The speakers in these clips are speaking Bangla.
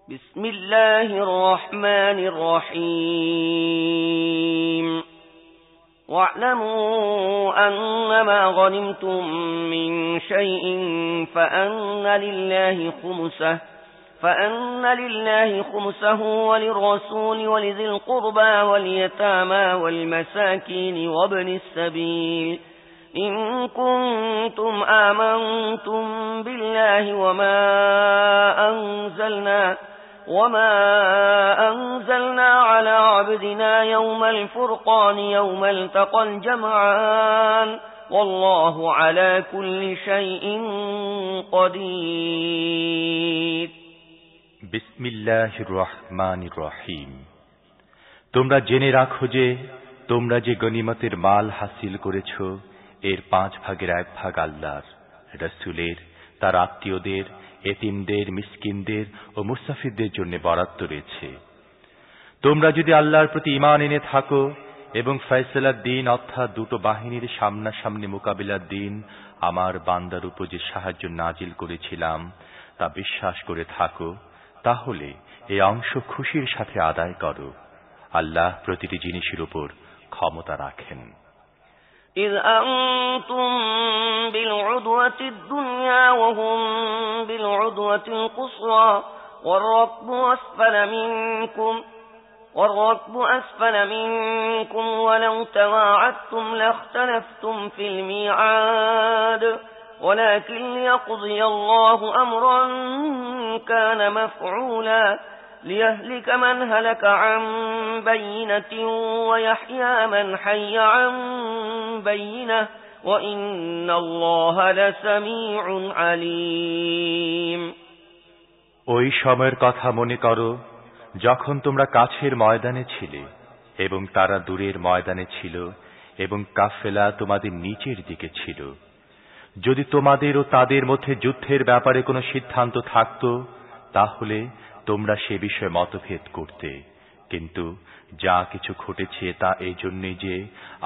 بسم الله الرحمن الرحيم واعلموا أنما غنمتم من شيء فأن لله خمسه وللرسول ولذي القربى واليتامى والمساكين وابن السبيل إن كنتم آمنتم بالله وما أنزلنا على عبدنا يوم الفرقان يوم التقى الجمعان والله على كل شيء قدير বিসমিল্লাহির রহমানির রহিম। তোমরা জেনে রাখো যে তোমরা যে গনিমতের মাল হাসিল করেছ এর 5 ভাগের 1 ভাগ আল্লাহর, রাসূলের, তার আত্মীয়দের, এতিমদের, মিসকিনদের ও মুসাফিরদের জন্য বরাদ্দ রয়েছে। তোমরা যদি আল্লাহর প্রতি ঈমান এনে থাকো এবং ফয়সালার দিন অর্থাৎ দুটো বাহিনীর সামনাসামনি মোকাবিলার দিন আমার বান্দার উপর যে সাহায্য নাজিল করেছিলাম তা বিশ্বাস করে থাকো, তাহলে এই অংশ খুশির সাথে আদায় করো। আল্লাহ প্রতিটি জিনিসের উপর ক্ষমতা রাখেন। إذ أنتم بالعدوة الدنيا وهم بالعدوة القصوى والركب أسفل منكم ولو تواعدتم لاختلفتم في الميعاد ولكن ليقضي الله أمرا كان مفعولا ليهلك من هلك عن بينة ويحيى من حي عن بينة وإن الله لسميع عليم। ওই সময়ের কথা মনে করো যখন তোমরা কাছের ময়দানে ছিলে এবং তারা দূরের ময়দানে ছিল এবং কাফেলা তোমাদের নিচের দিকে ছিল। যদি তোমাদের ও তাদের মধ্যে যুদ্ধের ব্যাপারে কোনো সিদ্ধান্ত থাকত তাহলে তোমরা সে বিষয়ে মতভেদ করতে, কিন্তু যা কিছু ঘটেছে তা এই জন্যই যে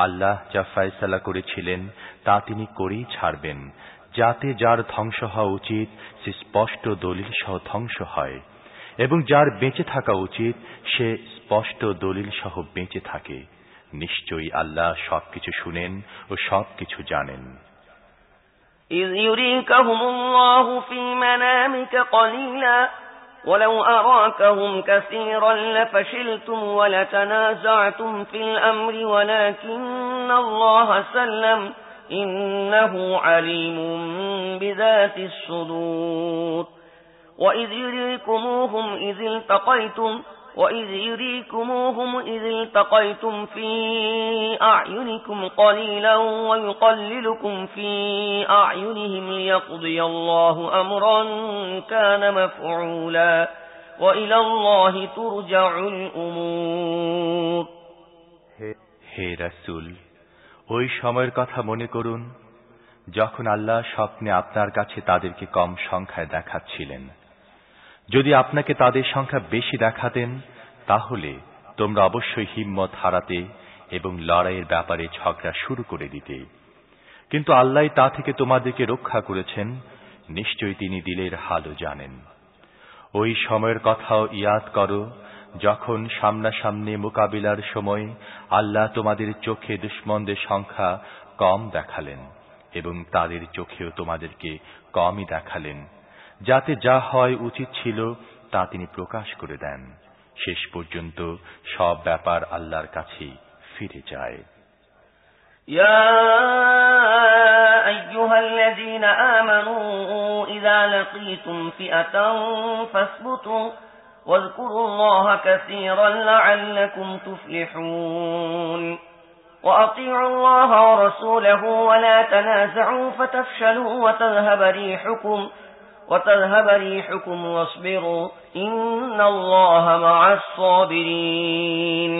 আল্লাহ যা ফয়সালা করেছিলেন তা তিনি করেই ছাড়বেন, যাতে যার ধ্বংস হওয়া উচিত সে স্পষ্ট দলিল সহ ধ্বংস হয় এবং যার বেঁচে থাকা উচিত সে স্পষ্ট দলিল সহ বেঁচে থাকে। নিশ্চয়ই আল্লাহ সবকিছু শুনেন ও সবকিছু জানেন। إذ يريكهم الله في منامك قليلا ولو أراكهم كثيرا لفشلتم ولتنازعتم في الأمر ولكن الله سلم إنه عليم بذات الصدور وإذ يريكموهم إذ التقيتم في أعينكم قليلا ويقللكم في أعينهم ليقضي الله أمرا كان مفعولا وإلى الله ترجع الأمور। হে রাসূল, ওই সময়ের কথা মনে করুন যখন আল্লাহ স্বপ্নে আপনার কাছে তাদেরকে কম সংখ্যায় দেখাচ্ছিলেন। যদি আপনাকে তাদের সংখ্যা বেশি দেখাতেন তাহলে তোমরা অবশ্যই হিম্মত হারাতে এবং লড়াইয়ের ব্যাপারে ঝগড়া শুরু করে দিতে, কিন্তু আল্লাহ তা থেকে তোমাদেরকে রক্ষা করেছেন। নিশ্চয়ই তিনি দিলের হালও জানেন। ওই সময়ের কথাও ইয়াদ করো যখন সামনাসামনি মোকাবিলার সময় আল্লাহ তোমাদের চোখে দুশমনদের সংখ্যা কম দেখালেন এবং তাদের চোখেও তোমাদেরকে কমই দেখালেন, যাতে যা হয় উচিত ছিল তা তিনি প্রকাশ করে দেন। শেষ পর্যন্ত সব ব্যাপার আল্লাহর কাছেই ফিরে যায়। يا أيها الذين آمنوا إذا لقيتم فئة فاثبتوا واذكروا الله كثيرا لعلكم تفلحون وأطيعوا الله ورسوله ولا تنازعوا فتفشلوا وتذهب ريحكم واصبروا إن الله مع الصابرين।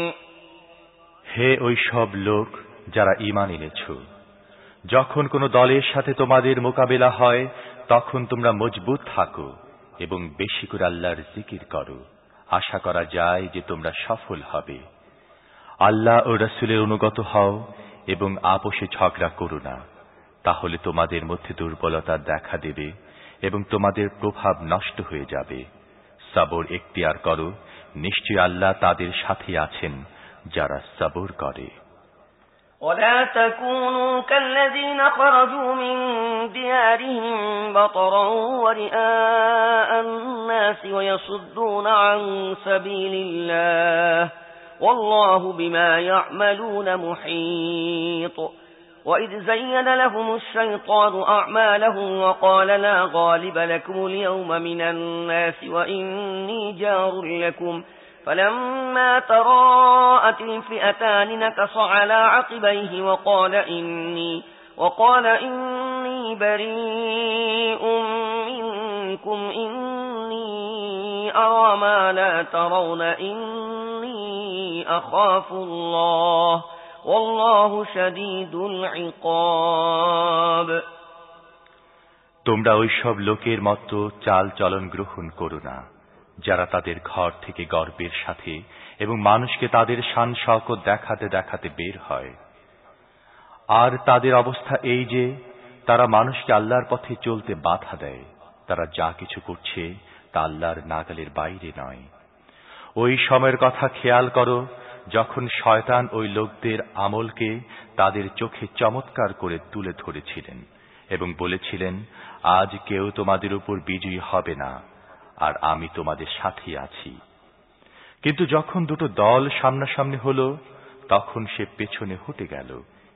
হে ওই সব লোক যারা ঈমান এনেছ, যখন কোনো দলের সাথে তোমাদের মোকাবিলা হয় তখন তোমরা মজবুত থাকো এবং বেশি করে আল্লাহর জিকির করো। আশা করা যায় যে তোমরা সফল হবে। আল্লাহ ও রাসূলের অনুগত হও এবং আপোষে ঝগড়া করো না, তাহলে তোমাদের মধ্যে দুর্বলতা দেখা দেবে এবং তোমাদের প্রভাব নষ্ট হয়ে যাবে। সবর এখতিয়ার করো, নিশ্চয় আল্লাহ তাদের সাথে আছেন যারা সবর করে। ولا تكونوا كالذين خرجوا من ديارهم بطرا ورئاء الناس ويصدون عن سبيل الله والله بما يعملون محيط. وإذ زين لهم الشيطان أعمالهم وقال لا غالب لكم اليوم من الناس وإني جار لكم فلما تراءت الفئتان نكص على عقبيه وقال إني بريء منكم إني أرى ما لا ترون إني أخاف الله والله شديد العقاب. তোমরা ওই সব লোকের মতো চাল চলন গ্রহণ করো না যারা তাদের ঘর থেকে গর্বের সাথে এবং মানুষকে তাদের শান শওকত দেখাতে দেখাতে বের হয়। আর তাদের অবস্থা এই যে তারা মানুষকে আল্লাহর পথে চলতে বাধা দেয়। তারা যা কিছু করছে তা আল্লাহর নাগালের বাইরে নয়। ওই সময়ের কথা খেয়াল করো যখন শয়তান ওই লোকদের আমলকে তাদের চোখে চমৎকার করে তুলে ধরেছিলেন এবং বলেছিলেন, আজ কেউ তোমাদের উপর বিজয়ী হবে না, আর আমি তোমাদের সাথে আছি। কিন্তু যখন দুটো দল সামনাসামনি হলো তখন সে পেছনে হটে গেল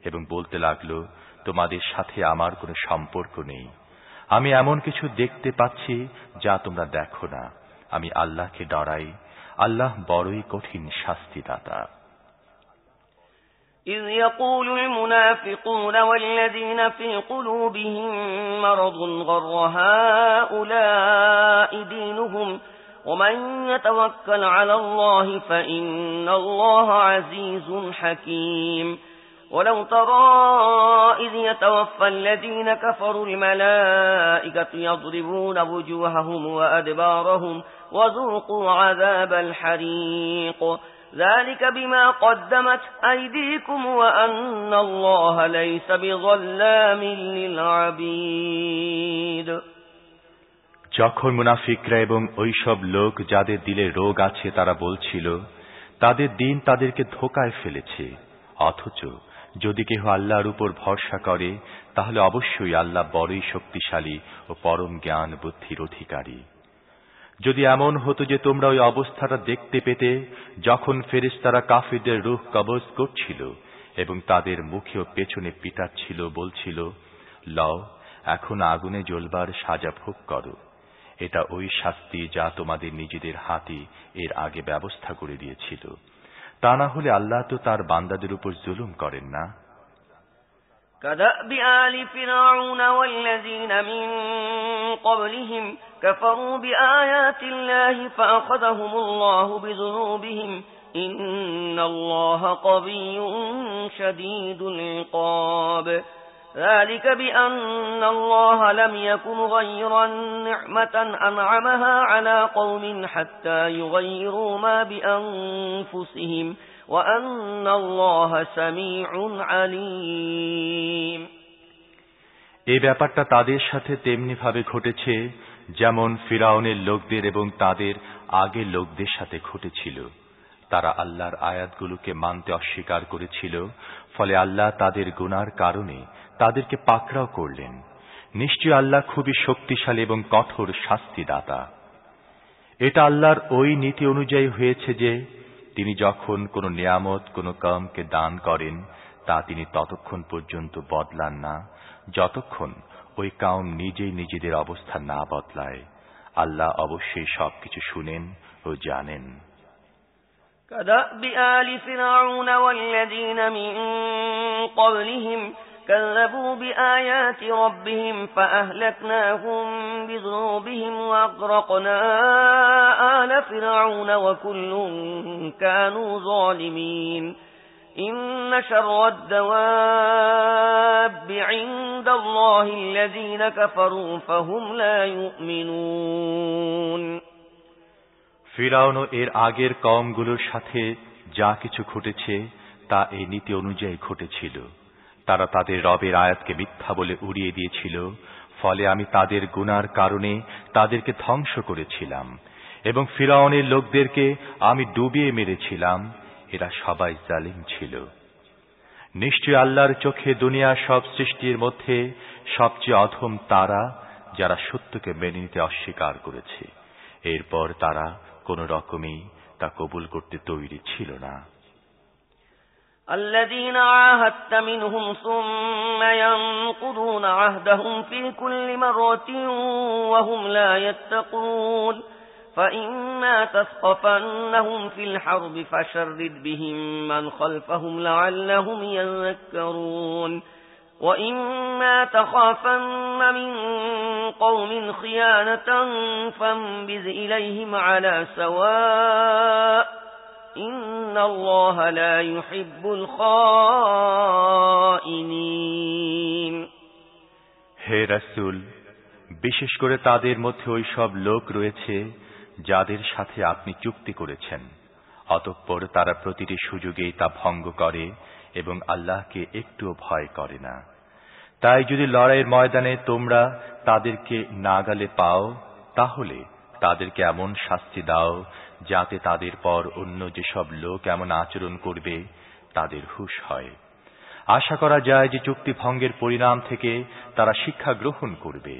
এবং বলতে লাগলো, তোমাদের সাথে আমার কোনো সম্পর্ক নেই। আমি এমন কিছু দেখতে পাচ্ছি যা তোমরা দেখো না। আমি আল্লাহকে ডরাই, আল্লাহ বড়ই কঠিন শাস্তিদাতা। إذ يقول المنافقون والذين في قلوبهم مرض غر هؤلاء دينهم ومن يتوكل على الله فإن الله عزيز حكيم. ولو ترى إذ يتوفى الذين كفروا الملائكة يضربون وجوههم وأدبارهم وذوقوا عذاب الحريق ذلك بما قدمت أيديكم وأن الله ليس بظلام للعبيد. যখন মুনাফিকরা এবং ওইসব লোক যাদের দিলে রোগ আছে তারা বলছিল, তাদের দিন তাদেরকে ধোঁকায় ফেলেছে, অথচ যদি কেহ আল্লাহর উপর ভরসা করে তাহলে অবশ্যই আল্লাহ বড়ই শক্তিশালী ও পরম জ্ঞান বুদ্ধির অধিকারী। যদি এমন হতো যে তোমরা ওই অবস্থাটা দেখতে পেতে যখন ফেরেশতারা কাফিরদের রূহ কবজ করছিল এবং তাদের মুখে ও পেছনে পিটাচ্ছিল, বলছিল, লও এখন আগুনে জ্বলবার সাজা ভোগ করো। এটা ওই শাস্তি যা তোমাদের নিজেদের হাতে এর আগে ব্যবস্থা করে দিয়েছিল। তা না হলে আল্লাহ তো তার বান্দাদের উপর জুলুম করেন না। كدأب آل فرعون والذين من قبلهم كفروا بآيات الله فأخذهم الله بذنوبهم إن الله قوي شديد العقاب. ذلك بأن الله لم يكن غيرا نعمة أنعمها على قوم حتى يغيروا ما بأنفسهم وأن الله سميع عليم. এই ব্যাপারটা তাদের সাথে তেমনি ভাবে ঘটেছে যেমন ফিরাউনের লোকদের এবং তাদের আগের লোকদের সাথে ঘটেছিল। তারা আল্লাহর আয়াতগুলোকে মানতে অস্বীকার করেছিল, ফলে আল্লাহ তাদের গুনার কারণে তাদেরকে পাকড়াও করলেন। নিশ্চয় আল্লাহ খুবই শক্তিশালী এবং কঠোর শাস্তিদাতা। এটা আল্লাহর ওই নীতি অনুযায়ী হয়েছে যে তিনি যখন কোন নিয়ামত কোন কামকে দান করেন তা তিনি ততক্ষণ পর্যন্ত বদলান না যতক্ষণ ওই কাউম নিজেই নিজেদের অবস্থা না বদলায়। আল্লাহ অবশ্যই সবকিছু শুনেন ও জানেন। كدأب آل فرعون والذين من قبلهم كذبوا بآيات ربهم فأهلكناهم بذنوبهم وأغرقنا آل فرعون وكل كانوا ظالمين. إن شر الدواب عند الله الذين كفروا فهم لا يؤمنون. ফিরাউন ও এর আগের কওমগুলোর সাথে যা কিছু ঘটেছে তা এই নীতি অনুযায়ী ঘটেছিল। তারা তাদের রবের আয়াতকে মিথ্যা বলে উড়িয়ে দিয়েছিল, ফলে আমি তাদের গুনার কারণে তাদেরকে ধ্বংস করেছিলাম এবং ফিরআউনের লোকদেরকে আমি ডুবিয়ে মেরেছিলাম, এরা সবাই জালিম ছিল। নিশ্চয় আল্লাহর চোখে দুনিয়ার সব সৃষ্টির মধ্যে সবচেয়ে অধম তারা, যারা সত্যকে মেনে নিতে অস্বীকার করেছে, এরপর তারা কোন রকমই তা কবুল করতে তৈরি ছিল না। الذين عاهدت منهم ثم ينقضون عهدهم في كل مرة وهم لا يتقون فإما تثقفنهم في الحرب فشرد بهم من خلفهم لعلهم يذكرون وإما تخافن من قوم خيانة فانبذ إليهم على سواء إن الله لا يحب الخائنين হে রাসূল, বিশেষ করে তাদের মধ্যে ওই সব লোক রয়েছে যাদের সাথে আপনি চুক্তি করেছেন, অতঃপর তারা প্রতিটি সুযোগেই তা ভঙ্গ করে এবং আল্লাহকে একটুও ভয় করে না। তাই যদি লড়াইয়ের ময়দানে তোমরা তাদেরকে নাগালে পাও, তাহলে তাদেরকে এমন শাস্তি দাও যাতে তাদের পর অন্য যেসব লোক এমন আচরণ করবে তাদের হুঁশ হয়। আশা করা যায় যে চুক্তি ভঙ্গের পরিণাম থেকে তারা শিক্ষা গ্রহণ করবে।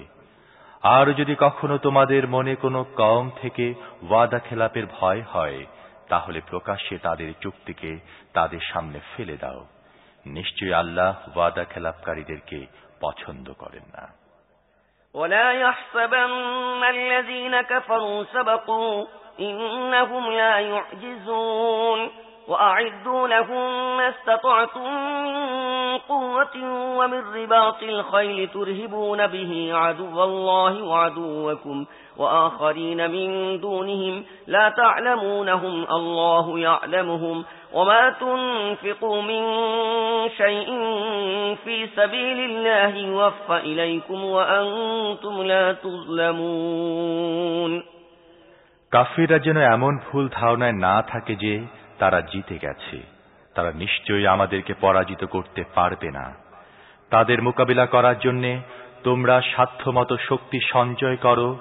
আর যদি কখনো তোমাদের মনে কোনো কওম থেকে ওয়াদা খেলাপের ভয় হয়, তাহলে প্রকাশ্যে তাদের চুক্তিকে তাদের সামনে ফেলে দাও। নিশ্চয়ই আল্লাহ ওয়াদা খেলাপকারীদেরকে পছন্দ করেন না। ولا يحسبن الذين كفروا سبقوا إنهم لا يعجزون وأعدوا لهم ما استطعتم من قوة ومن رباط الخيل ترهبون به عدو الله وعدوكم وآخرين من دونهم لا تعلمونهم الله يعلمهم وما تنفقوا من شيء في سبيل الله يوفى إليكم وأنتم لا تظلمون কাফিররা যেন এমন ভুল ধারণায় না থাকে যে তারা জিতে গেছে। তারা নিশ্চয়ই আমাদেরকে পরাজিত করতে পারবে না। তাদের মোকাবিলা করার জন্য তোমরা সাধ্যমতো শক্তি সঞ্চয় করো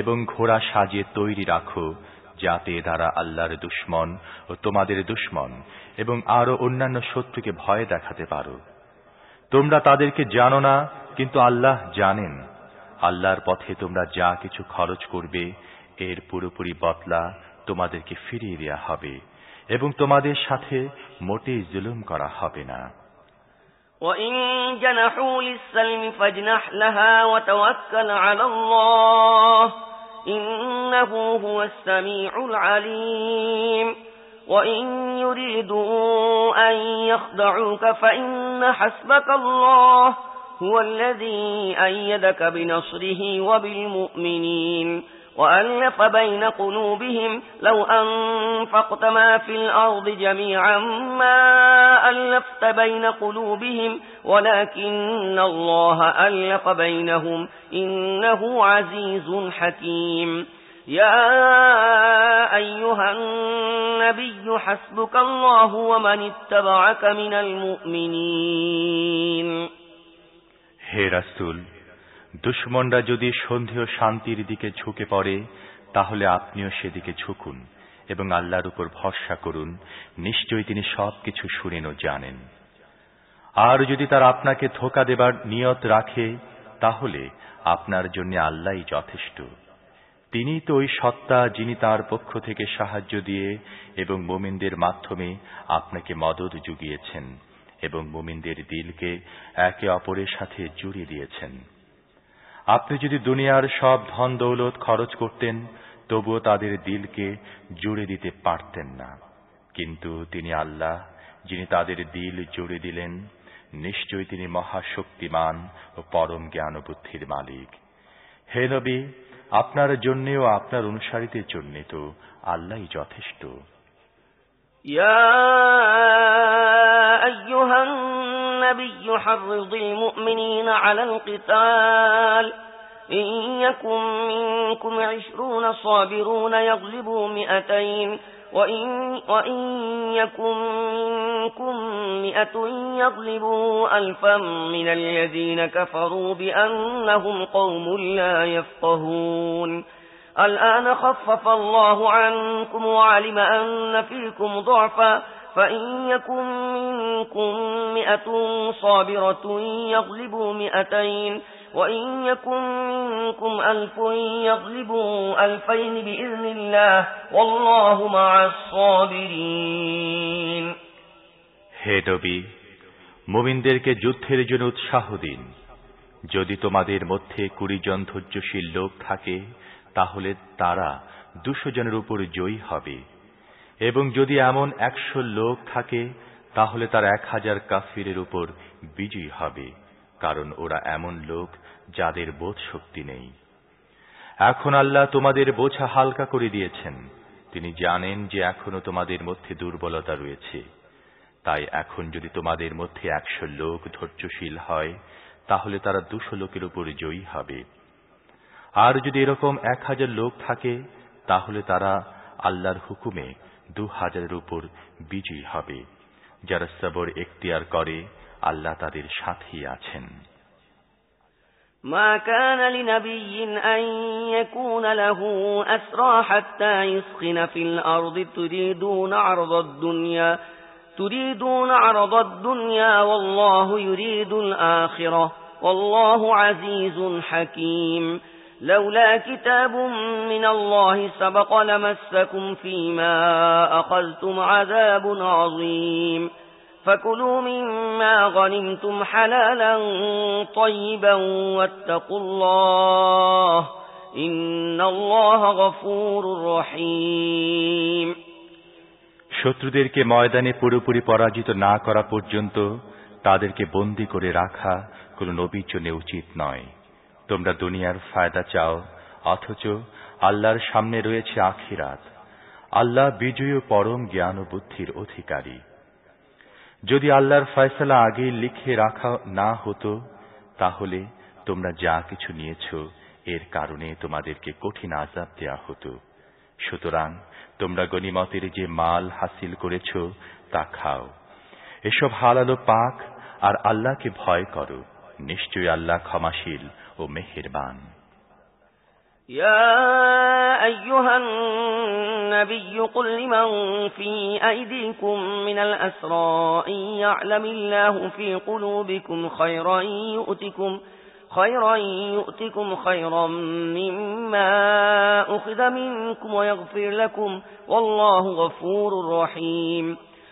এবং ঘোড়া সাজিয়ে তৈরি রাখো, যাতে তারা আল্লাহর দুশমন ও তোমাদের দুশমন এবং আরো অন্যান্য শত্রুকে ভয় দেখাতে পারো। তোমরা তাদেরকে জানো না, কিন্তু আল্লাহ জানেন। আল্লাহর পথে তোমরা যা কিছু খরচ করবে এর পুরোপুরি বদলা তোমাদেরকে ফিরিয়ে দেওয়া হবে এবং তোমাদের সাথে মোটেই জুলুম করা হবে না। وَإِن جَنَحُوا لِلسَّلْمِ فَاجْنَحْ لَهَا وَتَوَكَّلْ عَلَى اللَّهِ إِنَّهُ هُوَ السَّمِيعُ الْعَلِيمُ وَإِن يُرِيدُوا أَن يَخْدَعُوكَ فَإِنَّ حَسْبَكَ اللَّهُ هُوَ الَّذِي أَيَّدَكَ بِنَصْرِهِ وَبِالْمُؤْمِنِينَ وألف بين قلوبهم لو أنفقت ما في الأرض جميعا ما ألفت بين قلوبهم ولكن الله ألف بينهم إنه عزيز حكيم يا أيها النبي حسبك الله ومن اتبعك من المؤمنين হে রাসূল, দুশমনরা যদি সন্দেহ শান্তির দিকে ঝুঁকে পড়ে, তাহলে আপনিও সেদিকে ঝুঁকুন এবং আল্লাহর উপর ভরসা করুন। নিশ্চয়ই তিনি সবকিছু শুনেন ও জানেন। আর যদি তারা আপনাকে ধোঁকা দেবার নিয়ত রাখে, তাহলে আপনার জন্য আল্লাহই যথেষ্ট। তিনি তো ওই সত্তা যিনি তার পক্ষ থেকে সাহায্য দিয়ে এবং মুমিনদের মাধ্যমে আপনাকে মদদ জুগিয়েছেন এবং মুমিনদের দিলকে একে অপরের সাথে জুড়ে দিয়েছেন। আপনি যদি দুনিয়ার সব ধন দৌলত খরচ করতেন, তবুও তাদের দিলকে জুড়ে দিতে পারতেন না। কিন্তু তিনি আল্লাহ, যিনি তাদের দিল জুড়ে দিলেন। নিশ্চয়ই তিনি মহাশক্তিমান ও পরম জ্ঞান ও বুদ্ধির মালিক। হে নবী, আপনার জন্য ও আপনার অনুসারীদের জন্য তো আল্লাহই যথেষ্ট। ইয়া আইয়ুহান النبي حرض المؤمنين على القتال إن يكن منكم 20 صابرون يغلبوا 200 وإن يكن منكم 100 يغلبوا 1000 من الذين كفروا بأنهم قوم لا يفقهون الآن خفف الله عنكم وعلم أن فيكم ضعفا فإن يكن منكم 100 صابرة يغلبوا 200 وإن يكن منكم 1000 يغلبوا 2000 بإذن الله والله مع الصابرين হে নবী, মুমিনদেরকে যুদ্ধের জন্য উৎসাহ দিন। যদি তোমাদের মধ্যে 20 জন ধৈর্যশীল লোক থাকে তাহলে তারা 200 জনের উপর জয়ী হবে, এবং যদি এমন 100 লোক থাকে তাহলে তার 1000 কাফিরের উপর বিজয়ী হবে, কারণ ওরা এমন লোক যাদের বোধ শক্তি নেই। এখন আল্লাহ তোমাদের বোঝা হালকা করে দিয়েছেন। তিনি জানেন যে এখনো তোমাদের মধ্যে দুর্বলতা রয়েছে। তাই এখন যদি তোমাদের মধ্যে 100 লোক ধৈর্যশীল হয় তাহলে তারা 200 লোকের উপর জয়ী হবে। আর যদি এরকম 1000 লোক থাকে তাহলে তারা আল্লাহর হুকুমে 2000 উপর বিজয়ী হবে। যারা সবর এখতিয়ার করে আল্লাহ তাদের সাথেই আছেন। ما كان لنبي أن يكون له أسرى حتى يسخن في الأرض تريدون عرض الدنيا والله يريد الآخرة والله عزيز حكيم لولا كتاب من الله سبق لمسكم فيما أخذتم عذاب عظيم فكلوا مما غنمتم حلالا طيبا واتقوا الله إن الله غفور رحيم শত্রুদেরকে ময়দানে পুরোপুরি পরাজিত না করা পর্যন্ত তাদেরকে বন্দী করে রাখা কোনো নবীর জন্য উচিত নয়। তোমরা দুনিয়ার ফায়দা চাও, অথচ আল্লাহর সামনে রয়েছে আখিরাত। আল্লাহ বিজয়ী পরম জ্ঞান ও বুদ্ধির অধিকারী। যদি আল্লাহর ফয়সালা আগে লিখে রাখা না হতো তাহলে তোমরা যা কিছু নিয়েছ এর কারণে তোমাদেরকে কঠিন আযাব দেয়া হতো। সুতরাং তোমরা গনিমতের যে মাল হাসিল করেছ তা খাও। এসব হালাল ও পাক, আর আল্লাহকে ভয় করো। নিশ্চয়ই আল্লাহ ক্ষমাশীল ও মেহেরবান। يا أيها النبي قل لمن في أيديكم من الأسرى إن يعلم الله في قلوبكم خيرا يؤتكم خيرا مما أخذ منكم ويغفر لكم والله غفور رحيم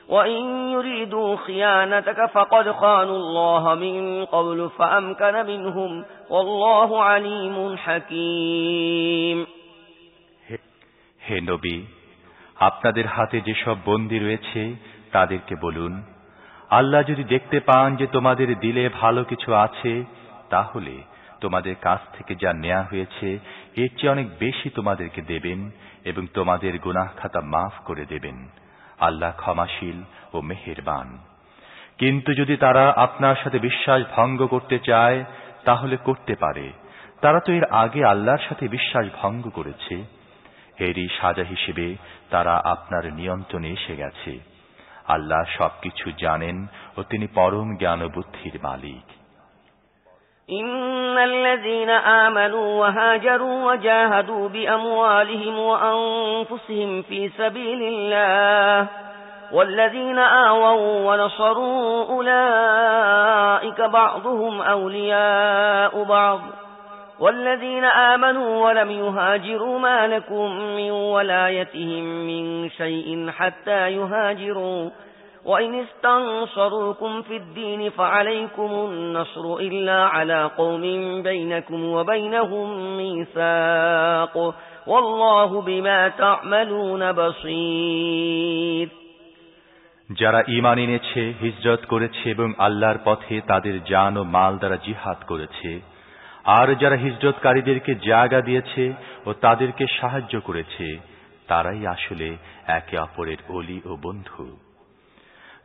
وإن يريدوا خيانتك فقد خانوا الله من قبل فأمكن منهم والله عليم حكيم হে নবী, আপনাদের হাতে যেসব বন্দী রয়েছে তাদেরকে বলুন, আল্লাহ যদি দেখতে পান যে তোমাদের দিলে ভালো কিছু আছে তাহলে তোমাদের কাছ থেকে যা নেওয়া হয়েছে এর চেয়ে অনেক বেশি তোমাদেরকে দেবেন এবং তোমাদের গুনাহ খাতা মাফ করে দেবেন। আল্লাহ ক্ষমাশীল ও মেহেরবান। কিন্তু যদি তারা আপনার সাথে বিশ্বাস ভঙ্গ করতে চায় তাহলে করতে পারে। তারা তো এর আগে আল্লাহর সাথে বিশ্বাস ভঙ্গ করেছে। এরই সাজা হিসেবে তারা আপনার নিয়ন্ত্রণে এসে গেছে। আল্লাহ সবকিছু জানেন ও তিনি পরম জ্ঞান ও বুদ্ধির মালিক। إن الذين آمنوا وهاجروا وجاهدوا بأموالهم وأنفسهم في سبيل الله والذين آووا ونصروا أولئك بعضهم أولياء بعض والذين آمنوا ولم يهاجروا ما لكم من ولايتهم من شيء حتى يهاجروا وإن استنصروكم في الدين فعليكم النصر إلا على قوم بينكم وبينهم ميثاق والله بما تعملون بصير যারা ঈমান এনেছে, হিজরত করেছে এবং আল্লাহর পথে তাদের জান ও মাল দ্বারা জিহাদ করেছে, আর যারা হিজরতকারীদেরকে জায়গা দিয়েছে ও তাদেরকে সাহায্য করেছে, তারাই আসলে একে অপরের ওলি ও বন্ধু।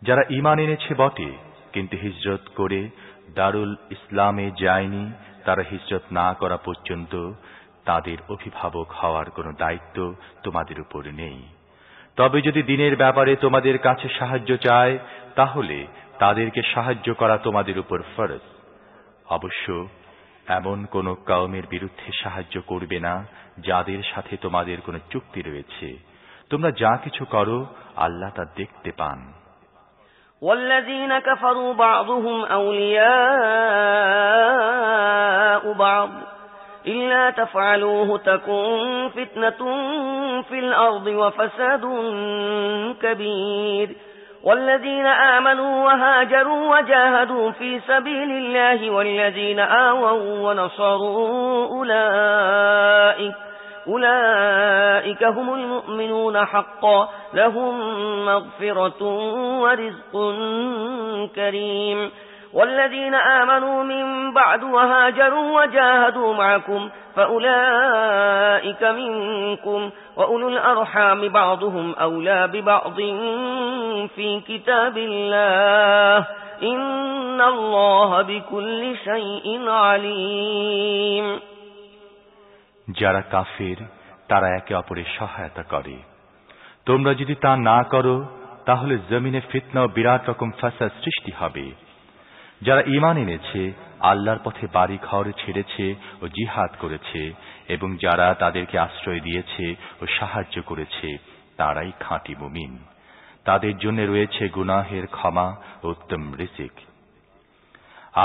যারা ঈমান এনেছে বটে কিন্তু হিজরত করে দারুল ইসলামে যায়নি, তারা হিজরত না করা পর্যন্ত তাদের অভিভাবক হওয়ার কোনো দায়িত্ব তোমাদের উপর নেই। তবে যদি দ্বীনের ব্যাপারে তোমাদের কাছে সাহায্য চায় তাহলে তাদেরকে সাহায্য করা তোমাদের উপর ফরজ। অবশ্য এমন কোন কওমের বিরুদ্ধে সাহায্য করবে না যাদের সাথে তোমাদের কোনো চুক্তি রয়েছে। তোমরা যা কিছু করো আল্লাহ তা দেখতে পান। والذين كفروا بعضهم أولياء بعض إلا تفعلوه تكن فتنة في الأرض وفساد كبير والذين آمنوا وهاجروا وجاهدوا في سبيل الله والذين آووا ونصروا أولئك هم المؤمنون حقا لهم مغفرة ورزق كريم والذين آمنوا من بعد وهاجروا وجاهدوا معكم فأولئك منكم وأولو الأرحام بعضهم أولى ببعض في كتاب الله إن الله بكل شيء عليم। যারা কাফের তারা একে অপরের সহায়তা করে। তোমরা যদি তা না করো তাহলে জমিনে ফিতনা ও বিরাট রকম ফাসাদ সৃষ্টি হবে। যারা ঈমান এনেছে, আল্লাহর পথে বাড়ি ঘর ছেড়েছে ও জিহাদ করেছে এবং যারা তাদেরকে আশ্রয় দিয়েছে ও সাহায্য করেছে তারাই খাঁটি মুমিন। তাদের জন্য রয়েছে গুনাহের ক্ষমা ও উত্তম রিজিক।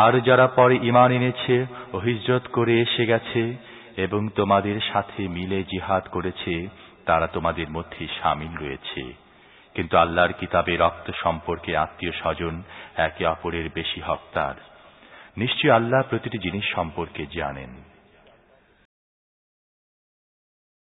আর যারা পরে ঈমান এনেছে ও হিজরত করে এসে গেছে এবং তোমাদের সাথে মিলে জিহাদ করেছে তারা তোমাদের মধ্যে শামিল রয়েছে, কিন্তু আল্লাহর কিতাবে রক্ত সম্পর্কে আত্মীয় স্বজন একে অপরের বেশি হকদার। নিশ্চয় আল্লাহ প্রতিটি জিনিস সম্পর্কে জানেন।